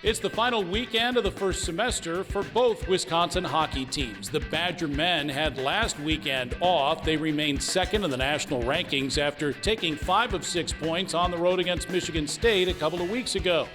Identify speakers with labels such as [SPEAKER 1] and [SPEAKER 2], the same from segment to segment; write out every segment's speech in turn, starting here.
[SPEAKER 1] It's the final weekend of the first semester for both Wisconsin hockey teams. The Badger men had last weekend off. They remained second in the national rankings after taking 5 of 6 points on the road against Michigan State a couple of weeks ago.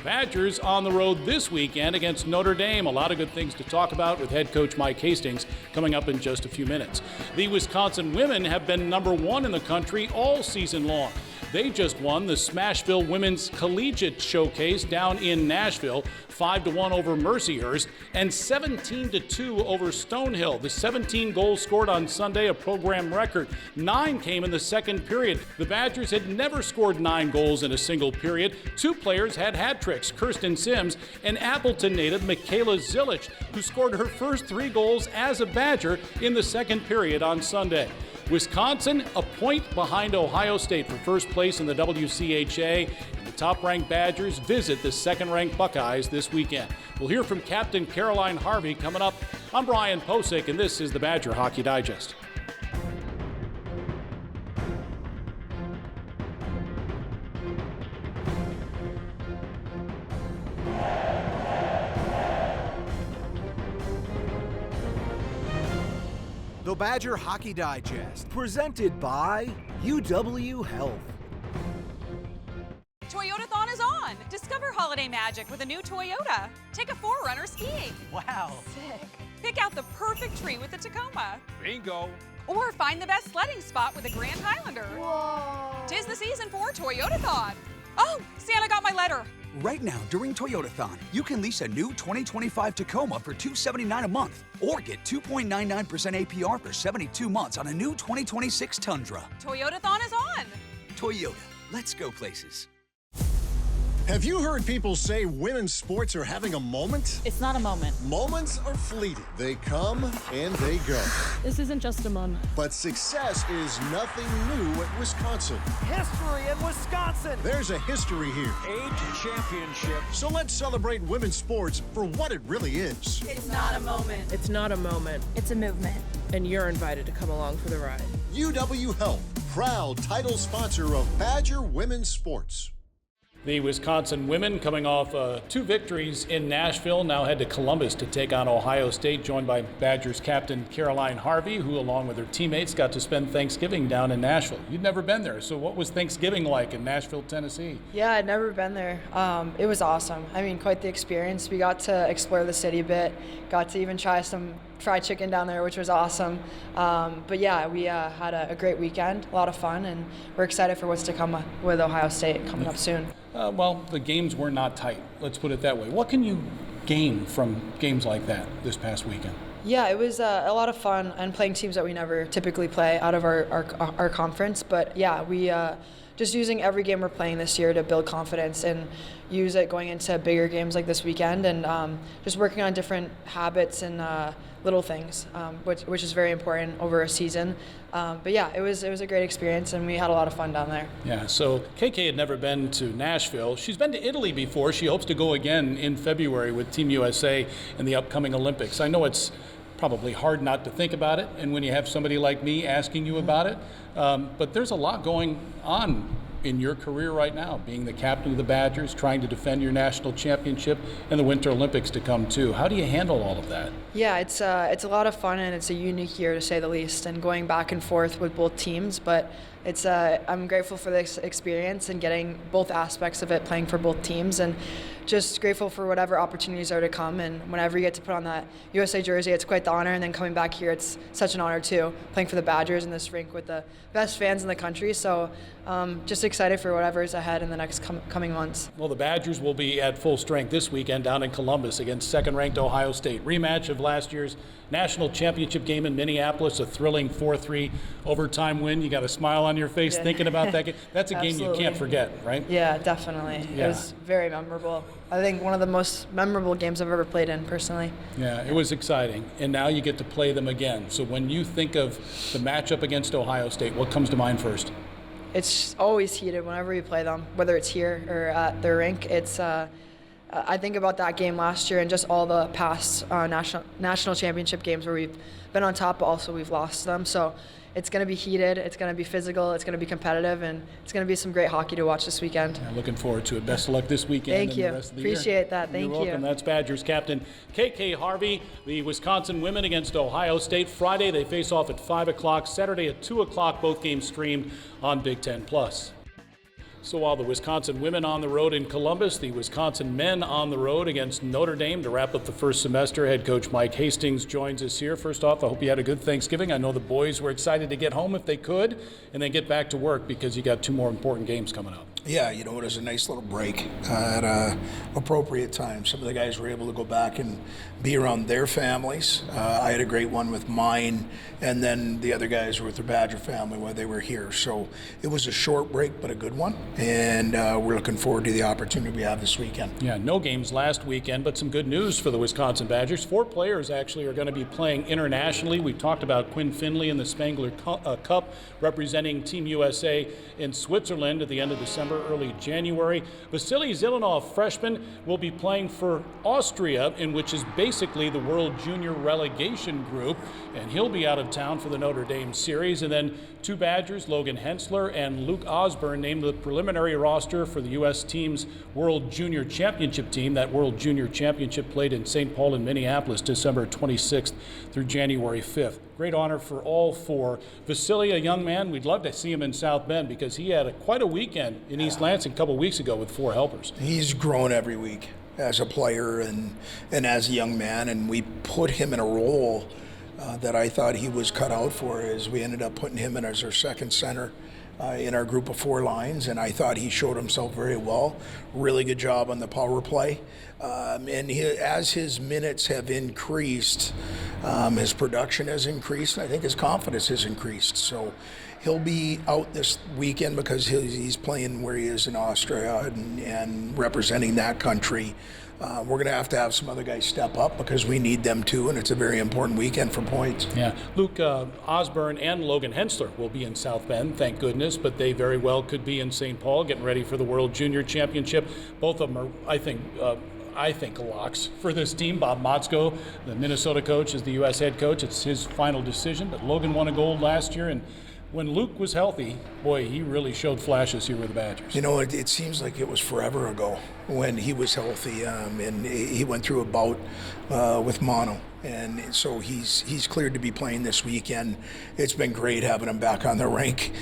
[SPEAKER 1] Badgers on the road this weekend against Notre Dame. A lot of good things to talk about with head coach Mike Hastings coming up in just a few minutes. The Wisconsin women have been number 1 in the country all season long. They just won the Smashville Women's Collegiate Showcase down in Nashville, 5-1 over Mercyhurst and 17-2 over Stonehill. The 17 goals scored on Sunday, a program record. 9 came in the second period. The Badgers had never scored 9 goals in a single period. 2 players had hat tricks, Kirsten Sims and Appleton native Michaela Zilich, who scored her first 3 goals as a Badger in the second period on Sunday. Wisconsin, a point behind Ohio State for first place in the WCHA. And the top-ranked Badgers visit the second-ranked Buckeyes this weekend. We'll hear from Captain Caroline Harvey coming up. I'm Brian Posick, and this is the Badger Hockey Digest.
[SPEAKER 2] The Badger Hockey Digest, presented by UW Health.
[SPEAKER 3] Toyotathon is on. Discover holiday magic with a new Toyota. Take a 4Runner skiing.
[SPEAKER 2] Wow.
[SPEAKER 3] Sick. Pick out the perfect tree with the Tacoma.
[SPEAKER 4] Bingo.
[SPEAKER 3] Or find the best sledding spot with a Grand Highlander.
[SPEAKER 5] Whoa.
[SPEAKER 3] 'Tis the season for Toyotathon. Oh, Santa got my letter.
[SPEAKER 6] Right now, during Toyotathon, you can lease a new 2025 Tacoma for $279 a month, or get 2.99% APR for 72 months on a new 2026 Tundra.
[SPEAKER 3] Toyotathon is on.
[SPEAKER 6] Toyota, let's go places.
[SPEAKER 7] Have you heard people say women's sports are having a moment?
[SPEAKER 5] It's not a moment.
[SPEAKER 7] Moments are fleeting. They come and they go.
[SPEAKER 5] This isn't just a moment.
[SPEAKER 7] But success is nothing new at Wisconsin.
[SPEAKER 2] History in Wisconsin.
[SPEAKER 7] There's a history here.
[SPEAKER 4] Age championship.
[SPEAKER 7] So let's celebrate women's sports for what it really is.
[SPEAKER 3] It's not a moment.
[SPEAKER 8] It's not a moment.
[SPEAKER 5] It's a movement.
[SPEAKER 8] And you're invited to come along for the ride.
[SPEAKER 7] UW Health, proud title sponsor of Badger Women's Sports.
[SPEAKER 1] The Wisconsin women, coming off 2 victories in Nashville, now head to Columbus to take on Ohio State, joined by Badgers captain Caroline Harvey, who along with her teammates got to spend Thanksgiving down in Nashville. You'd never been there, so what was Thanksgiving like in Nashville, Tennessee?
[SPEAKER 9] Yeah, I'd never been there. It was awesome. I mean, quite the experience. We got to explore the city a bit, got to even try some fried chicken down there, which was awesome. But yeah, we had a great weekend, a lot of fun, and we're excited for what's to come with Ohio State coming up soon.
[SPEAKER 1] Well, the games were not tight, let's put it that way. What can you gain from games like that this past weekend?
[SPEAKER 9] Yeah, it was a lot of fun, and playing teams that we never typically play out of our conference. But yeah, we just using every game we're playing this year to build confidence and use it going into bigger games like this weekend, and just working on different habits and little things, which is very important over a season. But yeah, it was a great experience, and we had a lot of fun down there.
[SPEAKER 1] Yeah, so KK had never been to Nashville. She's been to Italy before. She hopes to go again in February with Team USA in the upcoming Olympics. I know it's probably hard not to think about it, and when you have somebody like me asking you about it, but there's a lot going on in your career right now, being the captain of the Badgers, trying to defend your national championship, and the Winter Olympics to come too. How do you handle all of that?
[SPEAKER 9] Yeah, it's a lot of fun, and it's a unique year to say the least, and going back and forth with both teams. But it's I'm grateful for this experience and getting both aspects of it, playing for both teams, and just grateful for whatever opportunities are to come. And whenever you get to put on that USA jersey, it's quite the honor. And then coming back here, it's such an honor too, playing for the Badgers in this rink with the best fans in the country. So just excited for whatever is ahead in the next coming months.
[SPEAKER 1] Well, the Badgers will be at full strength this weekend down in Columbus against second-ranked Ohio State. Rematch of last year's national championship game in Minneapolis, a thrilling 4-3 overtime win. You got a smile on your face thinking about that game. That's a game you can't forget, right?
[SPEAKER 9] Yeah, definitely.
[SPEAKER 1] Yeah.
[SPEAKER 9] It was very memorable. I think one of the most memorable games I've ever played in, personally.
[SPEAKER 1] Yeah, it was exciting. And now you get to play them again. So when you think of the matchup against Ohio State, what comes to mind first?
[SPEAKER 9] It's always heated whenever we play them, whether it's here or at their rink. It's I think about that game last year and just all the past national championship games where we've been on top, but also we've lost them. So it's going to be heated, it's going to be physical, it's going to be competitive, and it's going to be some great hockey to watch this weekend.
[SPEAKER 1] Yeah, looking forward to it. Best of luck this weekend.
[SPEAKER 9] Thank you.
[SPEAKER 1] The rest of the
[SPEAKER 9] Appreciate
[SPEAKER 1] year.
[SPEAKER 9] that. Thank you.
[SPEAKER 1] You're welcome. That's Badgers captain KK Harvey. The Wisconsin women against Ohio State. Friday they face off at 5 o'clock. Saturday at 2 o'clock. Both games streamed on Big Ten Plus. So while the Wisconsin women on the road in Columbus, the Wisconsin men on the road against Notre Dame to wrap up the first semester. Head coach Mike Hastings joins us here. First off, I hope you had a good Thanksgiving. I know the boys were excited to get home if they could, and then get back to work because you got 2 more important games coming up.
[SPEAKER 10] Yeah, it was a nice little break at an appropriate time. Some of the guys were able to go back and be around their families. I had a great one with mine, and then the other guys were with their Badger family while they were here. So it was a short break, but a good one, and we're looking forward to the opportunity we have this weekend.
[SPEAKER 1] Yeah, no games last weekend, but some good news for the Wisconsin Badgers. 4 players actually are going to be playing internationally. We talked about Quinn Finley in the Spangler Cup, representing Team USA in Switzerland at the end of December, early January. Vasily Zilanov, freshman, will be playing for Austria, in which is basically the World Junior Relegation Group, and he'll be out of town for the Notre Dame series. And then 2 Badgers, Logan Hensler and Luke Osborne, named the preliminary roster for the U.S. team's World Junior Championship team. That World Junior Championship played in St. Paul and Minneapolis, December 26th through January 5th. Great honor for all 4. Vasily, a young man, we'd love to see him in South Bend because he had quite a weekend in East Lansing a couple weeks ago with 4 helpers.
[SPEAKER 10] He's grown every week as a player and as a young man, and we put him in a role that I thought he was cut out for, as we ended up putting him in as our second center in our group of 4 lines, and I thought he showed himself very well. Really good job on the power play. And as his minutes have increased, his production has increased, and I think his confidence has increased. So he'll be out this weekend because he's playing where he is in Austria and representing that country. We're going to have some other guys step up because we need them too, and it's a very important weekend for points.
[SPEAKER 1] Yeah, Luke Osborne and Logan Hensler will be in South Bend, thank goodness, but they very well could be in St. Paul getting ready for the World Junior Championship. Both of them are, I think, locks for this team. Bob Motzko, the Minnesota coach, is the U.S. head coach. It's his final decision, but Logan won a gold last year, and when Luke was healthy, boy, he really showed flashes here with the Badgers.
[SPEAKER 10] It seems like it was forever ago when he was healthy, and he went through a bout with mono. And so he's cleared to be playing this weekend. It's been great having him back on the rink.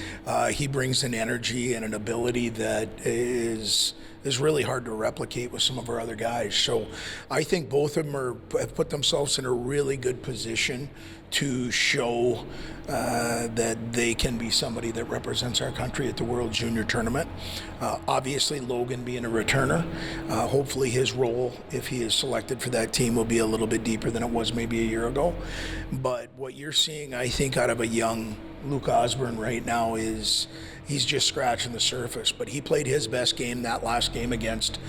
[SPEAKER 10] He brings an energy and an ability that is really hard to replicate with some of our other guys. So I think both of them have put themselves in a really good position to show that they can be somebody that represents our country at the World Junior Tournament. Obviously, Logan being a returner, hopefully his role, if he is selected for that team, will be a little bit deeper than it was maybe a year ago. But what you're seeing, I think, out of a young Luke Osborne right now is he's just scratching the surface. But he played his best game that last game against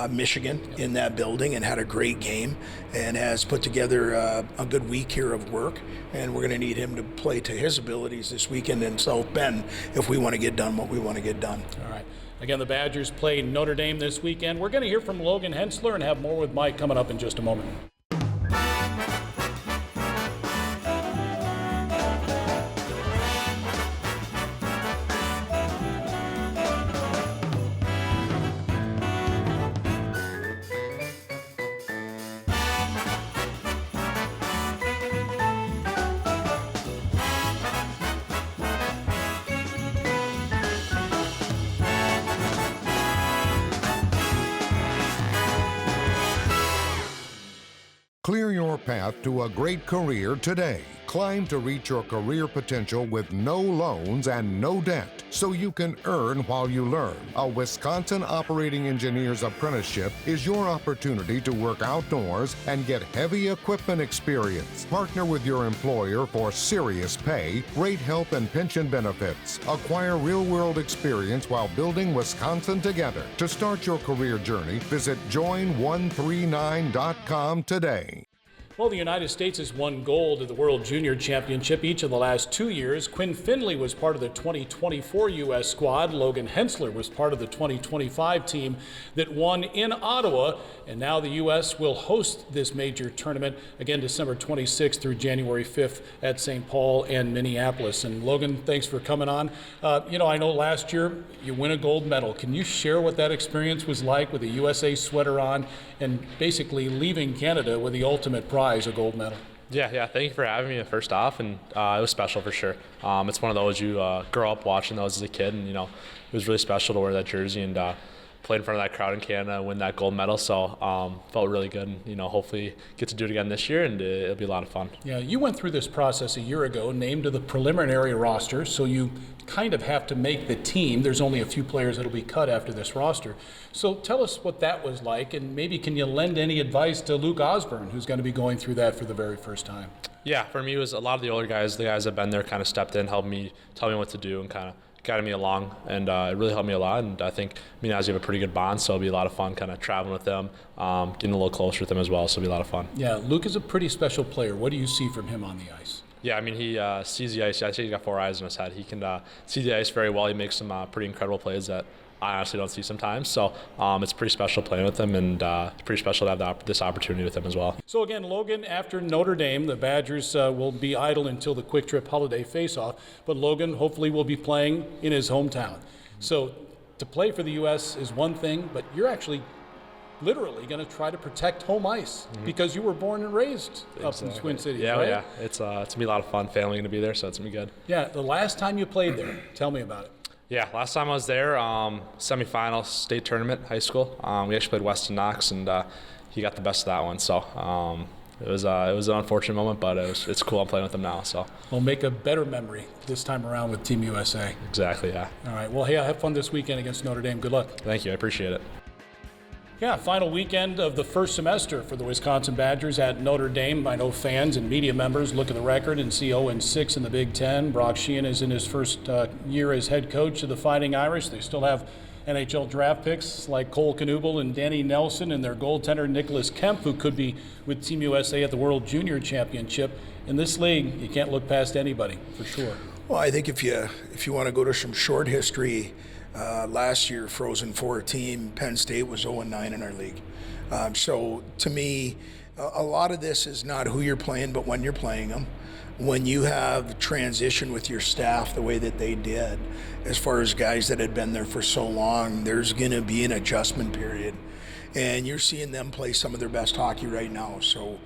[SPEAKER 10] Michigan in that building and had a great game and has put together a good week here of work. And we're going to need him to play to his abilities this weekend in South Bend if we want to get done what we want to get done.
[SPEAKER 1] All right. Again, the Badgers play Notre Dame this weekend. We're going to hear from Logan Hensler and have more with Mike coming up in just a moment.
[SPEAKER 11] Clear your path to a great career today. Climb to reach your career potential with no loans and no debt, so you can earn while you learn. A Wisconsin Operating Engineer's Apprenticeship is your opportunity to work outdoors and get heavy equipment experience. Partner with your employer for serious pay, great health and pension benefits. Acquire real-world experience while building Wisconsin together. To start your career journey, visit join139.com today.
[SPEAKER 1] Well, the United States has won gold at the World Junior Championship each of the last 2 years. Quinn Finley was part of the 2024 U.S. squad. Logan Hensler was part of the 2025 team that won in Ottawa. And now the U.S. will host this major tournament again December 26th through January 5th at St. Paul and Minneapolis. And Logan, thanks for coming on. I know last year you win a gold medal. Can you share what that experience was like with a USA sweater on and basically leaving Canada with the ultimate prize, a gold medal?
[SPEAKER 12] Yeah. Thank you for having me first off, and it was special for sure. It's one of those you grow up watching those as a kid, and it was really special to wear that jersey and play in front of that crowd in Canada and win that gold medal. So felt really good, and hopefully get to do it again this year, and it'll be a lot of fun. Yeah, you went through this process a year ago, named to the preliminary roster, so you kind of have to make the team. There's only a few players that'll be cut after this roster. So tell us what that was like, and maybe can you lend any advice to Luke Osborne, who's going to be going through that for the very first time? Yeah, for me it was a lot of the older guys, the guys that have been there kind of stepped in, helped me, tell me what to do, and kind of guided me along, and it really helped me a lot. And I think me and Ozzy have a pretty good bond, so it'll be a lot of fun kind of traveling with them, getting a little closer with them as well, so it'll be a lot of fun. Yeah, Luke is a pretty special player. What do you see from him on the ice? Yeah, I mean, he sees the ice. I think he's got 4 eyes in his head. He can see the ice very well. He makes some pretty incredible plays that I honestly don't see sometimes. So it's pretty special playing with him, and it's pretty special to have this opportunity with him as well. So again, Logan, after Notre Dame, the Badgers will be idle until the Quick Trip Holiday Face-Off, but Logan hopefully will be playing in his hometown. So to play for the U.S. is one thing, but you're actually literally going to try to protect home ice because you were born and raised up in Twin Cities, right? Yeah, it's going to be a lot of fun. Family going to be there, so it's going to be good. Yeah, the last time you played there, tell me about it. Yeah, last time I was there, semifinal state tournament, high school. We actually played Weston Knox, and he got the best of that one. So it was an unfortunate moment, but it's cool. I'm playing with him now. So we'll make a better memory this time around with Team USA. Exactly, yeah. All right. Well, hey, have fun this weekend against Notre Dame. Good luck. Thank you. I appreciate it. Yeah, final weekend of the first semester for the Wisconsin Badgers at Notre Dame. I know fans and media members look at the record and see 0-6 in the Big Ten. Brock Sheehan is in his first year as head coach of the Fighting Irish. They still have NHL draft picks like Cole Knuble and Danny Nelson, and their goaltender Nicholas Kemp, who could be with Team USA at the World Junior Championship. In this league, you can't look past anybody, for sure. Well, I think if you want to go to some short history, last year, Frozen Four team, Penn State was 0-9 in our league. So to me, a lot of this is not who you're playing, but when you're playing them. When you have transition with your staff the way that they did, as far as guys that had been there for so long, there's going to be an adjustment period. And you're seeing them play some of their best hockey right now. So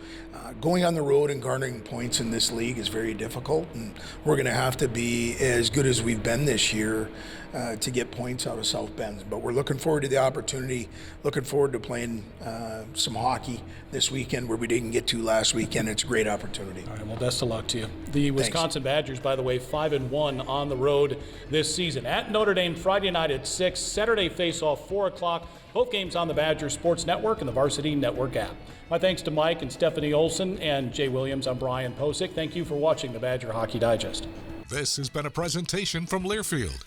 [SPEAKER 12] going on the road and garnering points in this league is very difficult, and we're going to have to be as good as we've been this year to get points out of South Bend. But we're looking forward to the opportunity, looking forward to playing some hockey this weekend where we didn't get to last weekend. It's a great opportunity. All right, well, best of luck to you. The Wisconsin Badgers, by the way, 5-1 on the road this season. At Notre Dame, Friday night at 6, Saturday face-off 4 o'clock. Both games on the Badger Sports Network and the Varsity Network app. My thanks to Mike and Stephanie Olson and Jay Williams. I'm Brian Posick. Thank you for watching the Badger Hockey Digest.
[SPEAKER 13] This has been a presentation from Learfield,